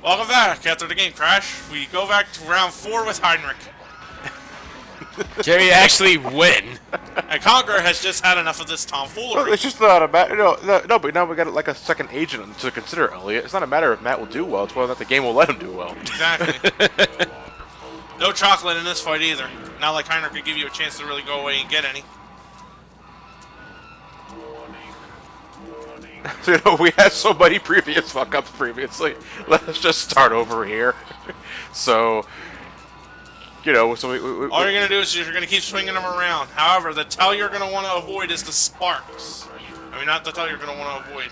Welcome back. After the game crash, we go back to round 4 with Heinrich. Jerry actually win. And Conker has just had enough of this tomfoolery. Well, it's just not a matter. No, but now we got like a second agent to consider, Elliot. It's not a matter if Matt will do well. It's whether or not the game will let him do well. Exactly. No chocolate in this fight either. Not like Heinrich could give you a chance to really go away and get any. So, we had so many previous fuck-ups previously. Let's just start over here. So, so all you're going to do is you're going to keep swinging them around. However, the tell you're going to want to avoid is the sparks. I mean, not the tell you're going to want to avoid.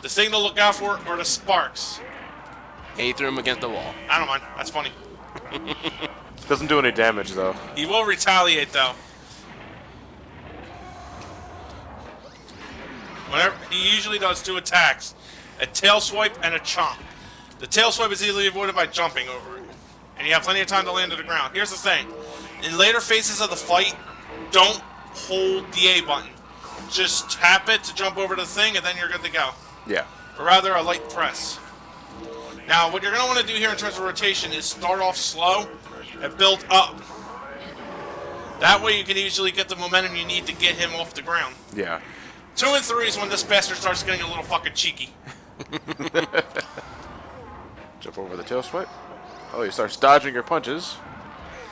The thing to look out for are the sparks. And he threw him against the wall. I don't mind. That's funny. Doesn't do any damage, though. He will retaliate, though. Whenever, he usually does 2 attacks. A tail swipe and a chomp. The tail swipe is easily avoided by jumping over it. And you have plenty of time to land to the ground. Here's the thing. In later phases of the fight, don't hold the A button. Just tap it to jump over the thing, and then you're good to go. Yeah. Or rather, a light press. Now, what you're going to want to do here in terms of rotation is start off slow and build up. That way you can easily get the momentum you need to get him off the ground. Yeah. 2 and 3 is when this bastard starts getting a little fucking cheeky. Jump over the tail swipe. Oh, he starts dodging your punches.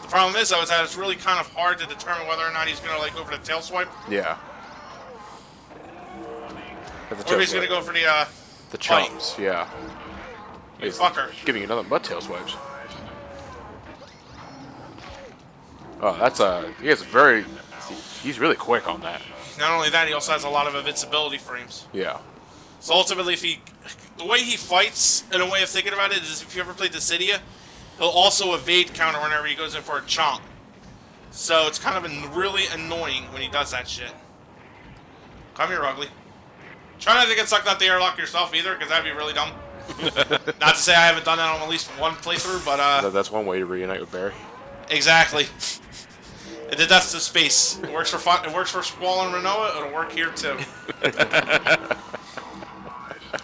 The problem is, though, is that it's really kind of hard to determine whether or not he's going to go for the tail swipe. Yeah. Or if he's going to go for the chomps, yeah. You fucker. Giving you another butt tail swipes. Oh, he has he's really quick on that. Not only that, he also has a lot of invincibility frames. Yeah. So ultimately, the way he fights, in a way of thinking about it, is if you ever played Dissidia, he'll also evade counter whenever he goes in for a chomp. So it's kind of really annoying when he does that shit. Come here, ugly. Try not to get sucked out the airlock yourself either, because that'd be really dumb. Not to say I haven't done that on at least one playthrough, but that's one way to reunite with Barry. Exactly. It did that to space. It works for fun. It works for Squall and Renoa. It'll work here too.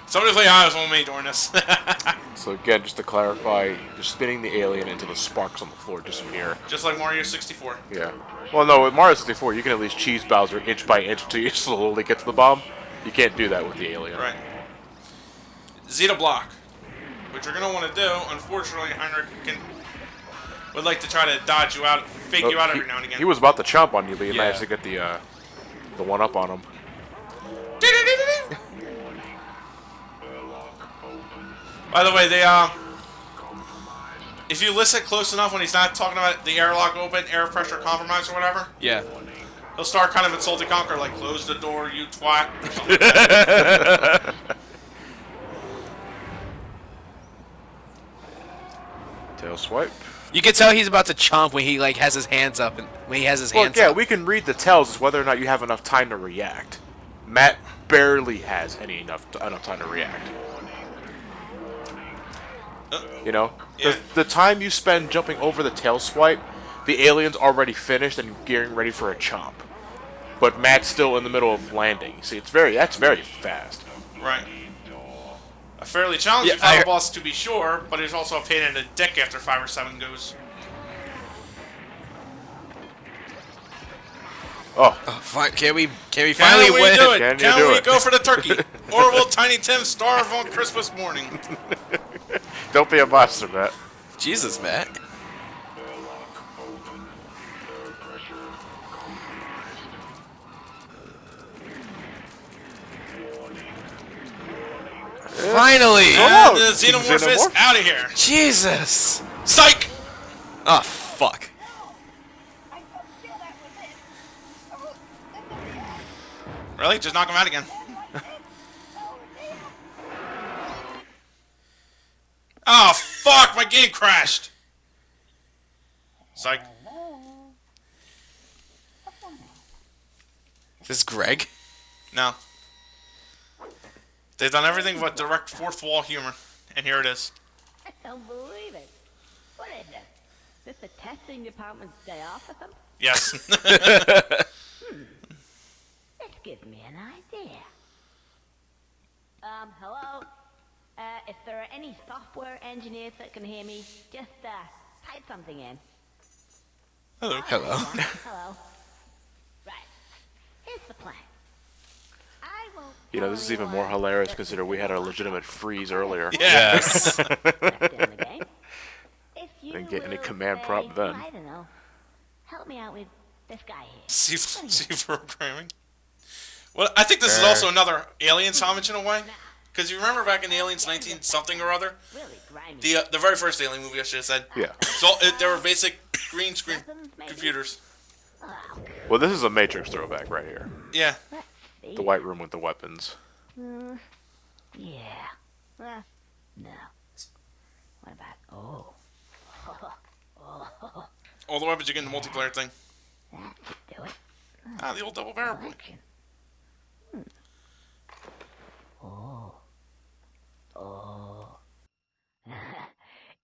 Somebody play Hives with me during this. So again, just to clarify, you're spinning the alien into the sparks on the floor disappear. Just like Mario 64. Yeah. Well, no, with Mario 64, you can at least cheese Bowser inch by inch until you slowly get to the bomb. You can't do that with the alien. Right. Zeta block, which you're gonna want to do. Unfortunately, Heinrich would like to try to dodge you out, fake you out every now and again. He was about to chomp on you, but you managed to get the one up on him. By the way, if you listen close enough when he's not talking about the airlock open, air pressure compromise or whatever, Yeah. he'll start kind of insulting Conker, like, close the door, you twat, or something like that. Tail swipe. You can tell he's about to chomp when he has his hands up, and when he has his hands Yeah, up. we can read the tells as whether or not you have enough time to react. Matt barely has enough time to react. Yeah. The time you spend jumping over the tail swipe, the alien's already finished and gearing ready for a chomp. But Matt's still in the middle of landing. See, that's very fast. Right. A fairly challenging final boss to be sure, but it's also a pain in the dick after 5 or 7 goes. Oh. Fine. Can we finally win? Do it? Can we go for the turkey? Or will Tiny Tim starve on Christmas morning? Don't be a monster, Matt. Jesus, Matt. Finally! And the Xenomorph is out of here. Jesus! Psych! Oh, fuck. Really? Just knock him out again. Oh, fuck! My game crashed! Psych. Is this Greg? No. They've done everything but direct fourth wall humor. And here it is. I don't believe it. What is it? Is this the testing department's day off or something? Yes. This gives me an idea. Hello? If there are any software engineers that can hear me, just type something in. Hello. Hello. Hello. Right. Here's the plan. I won't You know, this is even more hilarious considering we had a legitimate freeze earlier. Yes. left in the game. If you Didn't get any will command say, prompt then. I don't know. Help me out with this guy here. C programming. Well, I think this is also another Aliens homage in a way. Because you remember back in the Aliens 19 something or other, Really grimy. the very first Alien movie I should have said. Yeah. So they were basic green screen computers. Oh, Well, this is a Matrix throwback right here. Yeah. let's see. The white room with the weapons. Yeah. No. What about? Oh. All the weapons you get in the multiplayer thing. That should do it. Ah, the old double barrel point. Collection. Oh.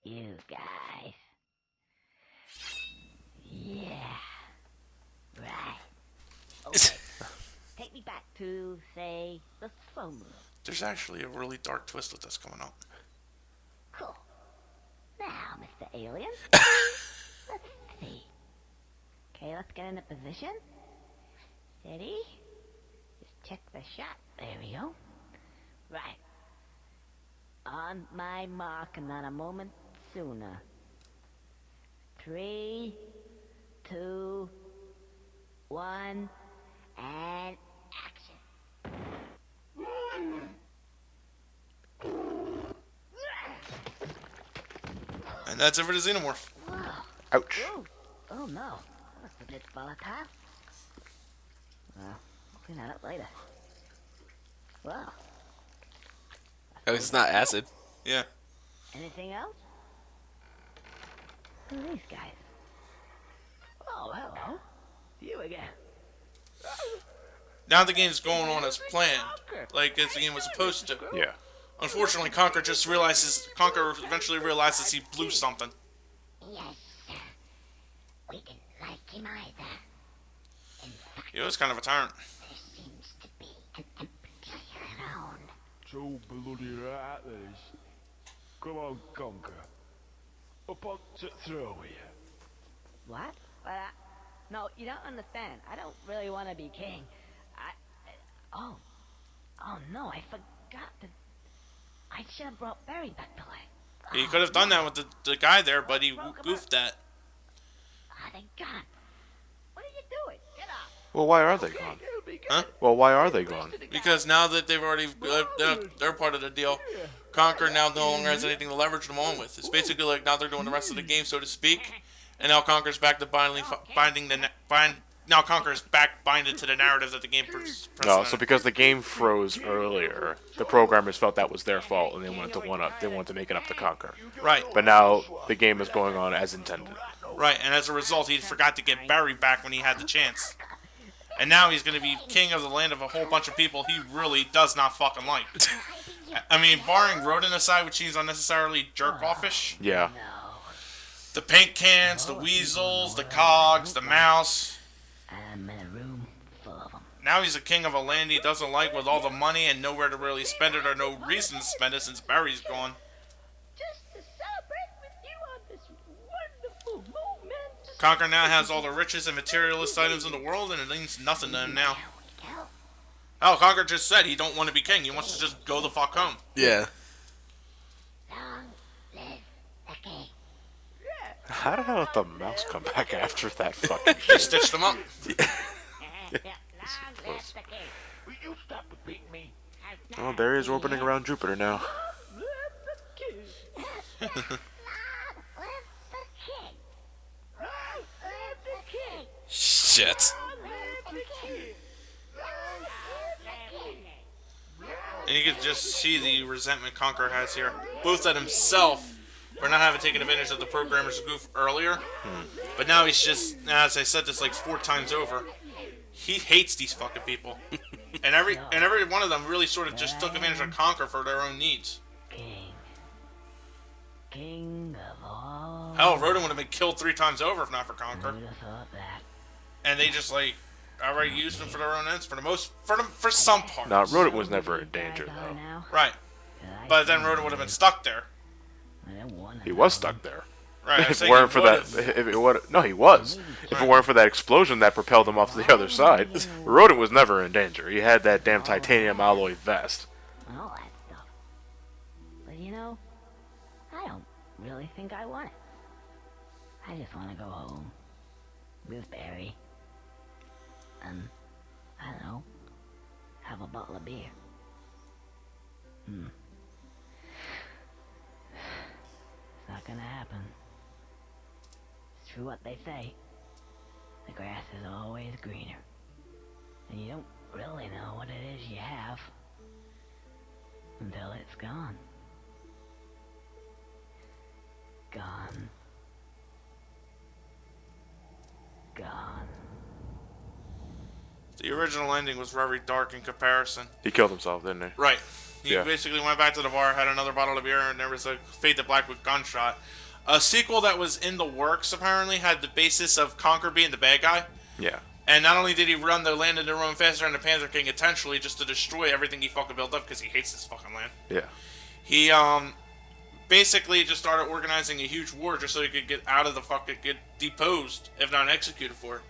You guys. Yeah. Right. Okay. Take me back to, say, the throne room. There's actually a really dark twist with this coming up. Cool. Now, Mr. Alien. Let's see. Okay, let's get into position. Steady. Just check the shot. There we go. Right. On my mark, and not a moment sooner. 3, 2, 1, and action. And that's it for the Xenomorph. Ouch. Oh no, that's a bit volatile. Well, we'll clean that up later. Well, At least it's not acid. Yeah. anything else? Who are these guys? Oh, hello. You again. Now the game's going on as planned, like as the game was supposed to. Yeah. Unfortunately, Conker eventually realizes he blew something. Yes, sir. We didn't like him either. In fact, He was kind of a tyrant. there seems to be an empty throne. So bloody right there is. Come on, Conker. Up on the throw here. What? No, you don't understand. I don't really want to be king. Oh no, I forgot to. I should have brought Barry back to life. He could have done that with the guy there, but he goofed that. Oh, thank God. What are you doing? Get up. Well, why are they gone? Huh? Well, why are they gone? Because now that they've already they're part of the deal, Conker now no longer has anything to leverage them on with. It's basically like now they're doing the rest of the game, so to speak, and now Conker's back to now Conker's back binded to the narrative that the game No, so because the game froze earlier, the programmers felt that was their fault, and they wanted to one up. They wanted to make it up to Conker. Right, But now the game is going on as intended. right, and as a result, he forgot to get Barry back when he had the chance. And now he's going to be king of the land of a whole bunch of people he really does not fucking like. I mean, barring Rodent aside, which seems unnecessarily jerk-offish. Yeah. The paint cans, the weasels, the cogs, the mouse. I'm in a room full of them. Now he's a king of a land he doesn't like with all the money and nowhere to really spend it or no reason to spend it since Barry's gone. Just to celebrate with you on this wonderful moment. Conker now has all the richest and materialist items in the world and it means nothing to him now. There we go. Oh, Conker just said he don't want to be king. He wants to just go the fuck home. Yeah. Long live the king. How the hell did the mouse come back after that fucking They shit? stitched him up. Long live the king. Will you stop repeating me? Oh, there he is orbiting around Jupiter now. Live the king. Long live the king. Long live the king. Shit. Long live the king. Long live the king. And you can just see the resentment Conker has here. Both at himself for not having taken advantage of the programmer's goof earlier. But now he's just, as I said this like 4 times over, he hates these fucking people. and every one of them really sort of just took advantage of Conker for their own needs. King. King of all. Hell, Rodin would have been killed 3 times over if not for Who'd Conker. have thought that? And they just like already used them for their own ends for some part. Nah, Rodent was never in danger, though. Now, Right. 'cause I but then Rhoda would have been stuck there. He was stuck there. Right. If it weren't for that, if it would, no, he was. If it weren't for that explosion that propelled him off to the other side, Rodent was never in danger. He had that damn titanium alloy vest. All that stuff. But you know, I don't really think I want it. I just want to go home with Barry. And, I don't know, have a bottle of beer. It's not gonna happen. It's true what they say. The grass is always greener. And you don't really know what it is you have until it's gone. Gone. Gone. The original ending was very dark in comparison. He killed himself, didn't he? Right. He Yeah. basically went back to the bar, had another bottle of beer, and there was a fade to black with gunshot. A sequel that was in the works apparently had the basis of Conker being the bad guy. Yeah. And not only did he run the land into ruin faster than the Panther King intentionally just to destroy everything he fucking built up because he hates this fucking land. Yeah. He basically just started organizing a huge war just so he could get out of the fucking get deposed, if not executed for it.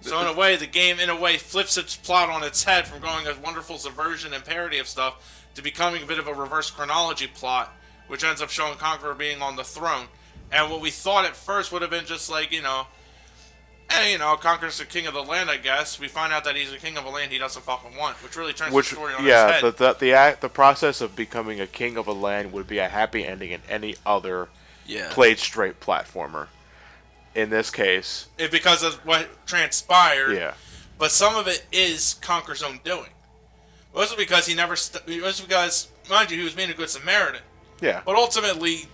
So in a way, the game flips its plot on its head from going a wonderful subversion and parody of stuff to becoming a bit of a reverse chronology plot, which ends up showing Conqueror being on the throne. And what we thought at first would have been just like, Conqueror's the king of the land, I guess. We find out that he's the king of a land he doesn't fucking want, which really turns the story on its head. The process of becoming a king of a land would be a happy ending in any other Yeah. played straight platformer. In this case, Because of what transpired. yeah. But some of it is Conqueror's own doing. Mostly because because, mind you, he was being a good Samaritan. Yeah. But ultimately,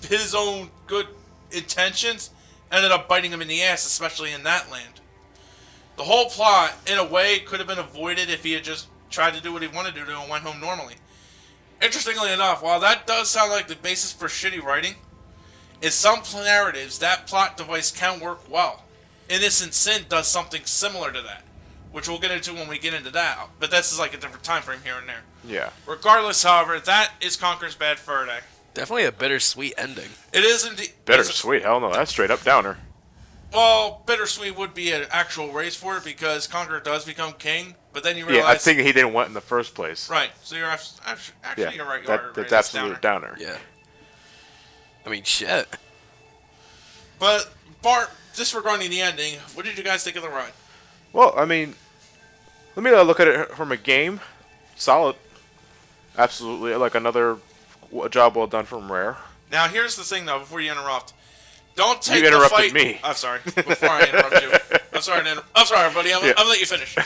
his own good intentions ended up biting him in the ass, especially in that land. The whole plot, in a way, could have been avoided if he had just tried to do what he wanted to do and went home normally. Interestingly enough, while that does sound like the basis for shitty writing, in some narratives, that plot device can work well. Innocent Sin does something similar to that, which we'll get into when we get into that. But this is like a different time frame here and there. Yeah. Regardless, however, that is Conker's Bad Fur Day. Definitely a bittersweet ending. It is indeed. Bittersweet. Hell no, that's straight up downer. Well, bittersweet would be an actual race for it because Conker does become king, but then you realize. Yeah, I think he didn't want in the first place. Right, so you're actually you're right. That's absolute downer. Yeah. I mean, shit. But Bart, disregarding the ending, what did you guys think of the ride? Well, I mean, let me look at it from a game. Solid. Absolutely. Like another job well done from Rare. Now, here's the thing, though, before you interrupt. Don't take You interrupted the fight. me. I'm sorry. Before I interrupt you. I'm sorry, buddy. I'm going to let you finish.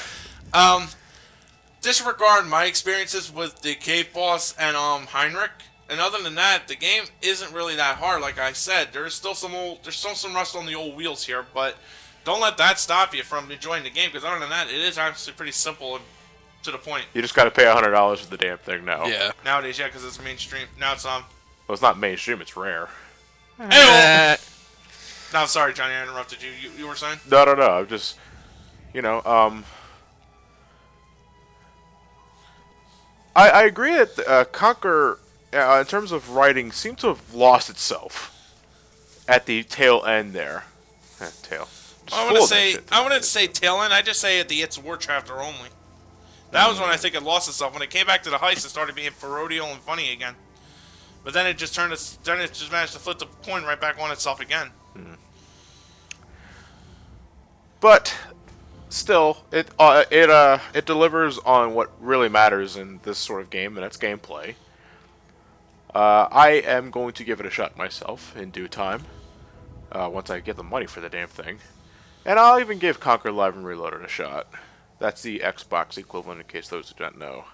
Disregard my experiences with the cave boss and Heinrich. And other than that, the game isn't really that hard. Like I said, there's still some rust on the old wheels here, but don't let that stop you from enjoying the game. Because other than that, it is actually pretty simple and to the point. You just got to pay $100 for the damn thing now. Yeah. Nowadays, yeah, because it's mainstream. Now it's Well, it's not mainstream. It's Rare. Hey, no, I'm sorry, Johnny. I interrupted you. You were saying? No. I'm just, I agree that Conker, in terms of writing, seemed to have lost itself at the tail end there. Tail. I wouldn't say tail end. I just say at the It's War chapter only. That was when I think it lost itself. When it came back to the heist, it started being parodial and funny again. But then it just managed to flip the coin right back on itself again. But still, it delivers on what really matters in this sort of game, and that's gameplay. I am going to give it a shot myself in due time, once I get the money for the damn thing. And I'll even give Conker Live and Reloaded a shot. That's the Xbox equivalent, in case those who don't know.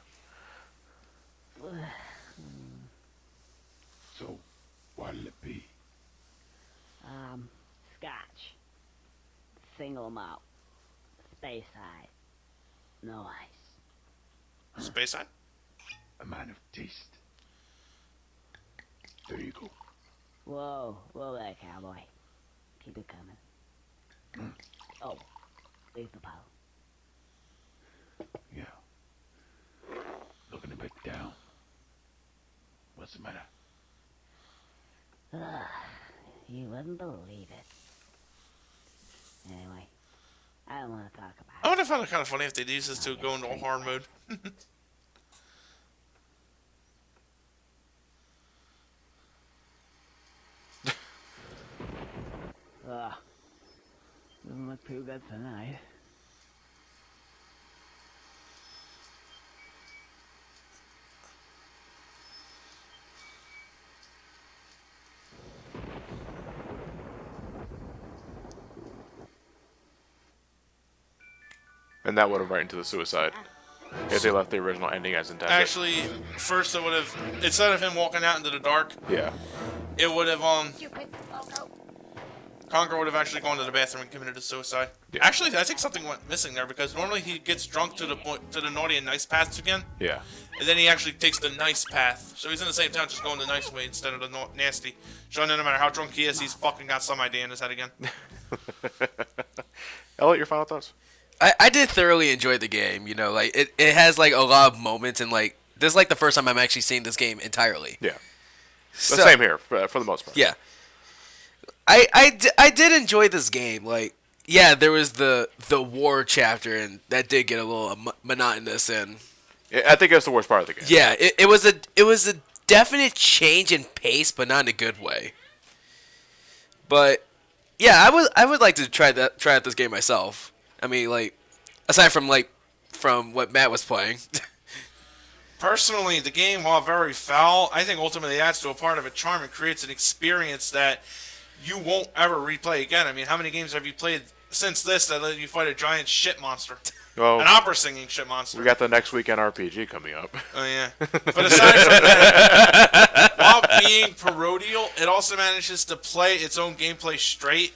So, what'll it be? Scotch. Single malt. Space side. No ice. Space side? A man of taste. There you go. Whoa there, cowboy. Keep it coming. Oh, leave the pile. Yeah. Looking to it down. What's the matter? Ugh, you wouldn't believe it. Anyway, I don't want to talk about I would have found it kind of funny if they'd use this to go into a hard mode. Ugh. Doesn't look too good tonight. And that would have right into the suicide. If they left the original ending as intended. Actually, first it would have, instead of him walking out into the dark, Yeah. it would have, Conker would have actually gone to the bathroom and committed a suicide. Yeah. Actually, I think something went missing there, because normally he gets drunk to the naughty and nice paths again, Yeah. and then he actually takes the nice path. So he's in the same town, just going the nice way instead of the nasty. Showing that no matter how drunk he is, he's fucking got some idea in his head again. Elliot, your final thoughts? I did thoroughly enjoy the game. You know, like it has like a lot of moments, and like this is like the first time I'm actually seeing this game entirely. Yeah. So, The same here, for the most part. Yeah. I did enjoy this game. Like, yeah, there was the war chapter, and that did get a little monotonous. And I think that's the worst part of the game. yeah, it was a definite change in pace, but not in a good way. But yeah, I would like to try out this game myself. I mean, like, aside from what Matt was playing. Personally, the game, while very foul, I think ultimately adds to a part of its charm and creates an experience that you won't ever replay again. I mean, how many games have you played since this that let you fight a giant shit monster? Well, An opera singing shit monster. we got the next weekend RPG coming up. Oh, yeah. But aside from that, while being parodial, it also manages to play its own gameplay straight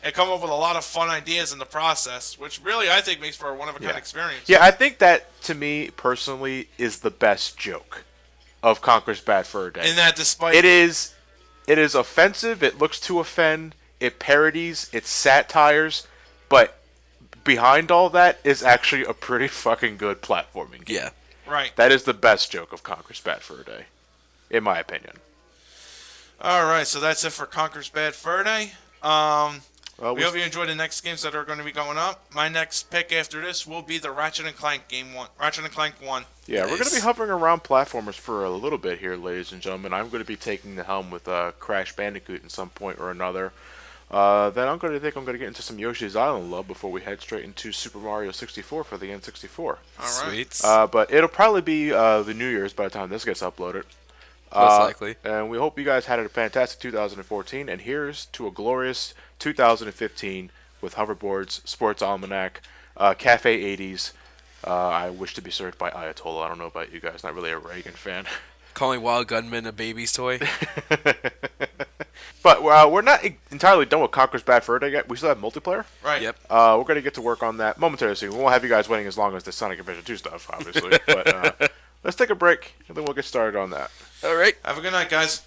and come up with a lot of fun ideas in the process, which really I think makes for a one-of-a-kind experience. Yeah, I think that, to me, personally, is the best joke of Conker's Bad Fur Day. In that despite... It is offensive, it looks to offend, it parodies, it satires, but behind all that is actually a pretty fucking good platforming game. Yeah. Right. That is the best joke of Conker's Bad Fur Day, in my opinion. Alright, so that's it for Conker's Bad Fur Day. Well, We hope you enjoy the next games that are going to be going up. My next pick after this will be the Ratchet and Clank game 1. Ratchet and Clank 1. Yeah, we're going to be hovering around platformers for a little bit here, ladies and gentlemen. I'm going to be taking the helm with Crash Bandicoot at some point or another. Then I'm going to get into some Yoshi's Island love before we head straight into Super Mario 64 for the N64. All right. Sweet. But it'll probably be the New Year's by the time this gets uploaded. Most likely. And we hope you guys had a fantastic 2014. And here's to a glorious 2015 with hoverboards, sports almanac, cafe 80s. I wish to be served by Ayatollah. I don't know about you guys. Not really a Reagan fan. Calling Wild Gunman a baby's toy. But we're not entirely done with Conker's Bad Fur Day yet. We still have multiplayer. Right. Yep. We're going to get to work on that momentarily soon. We won't have you guys waiting as long as the Sonic Adventure 2 stuff, obviously. But let's take a break, and then we'll get started on that. All right. Have a good night, guys.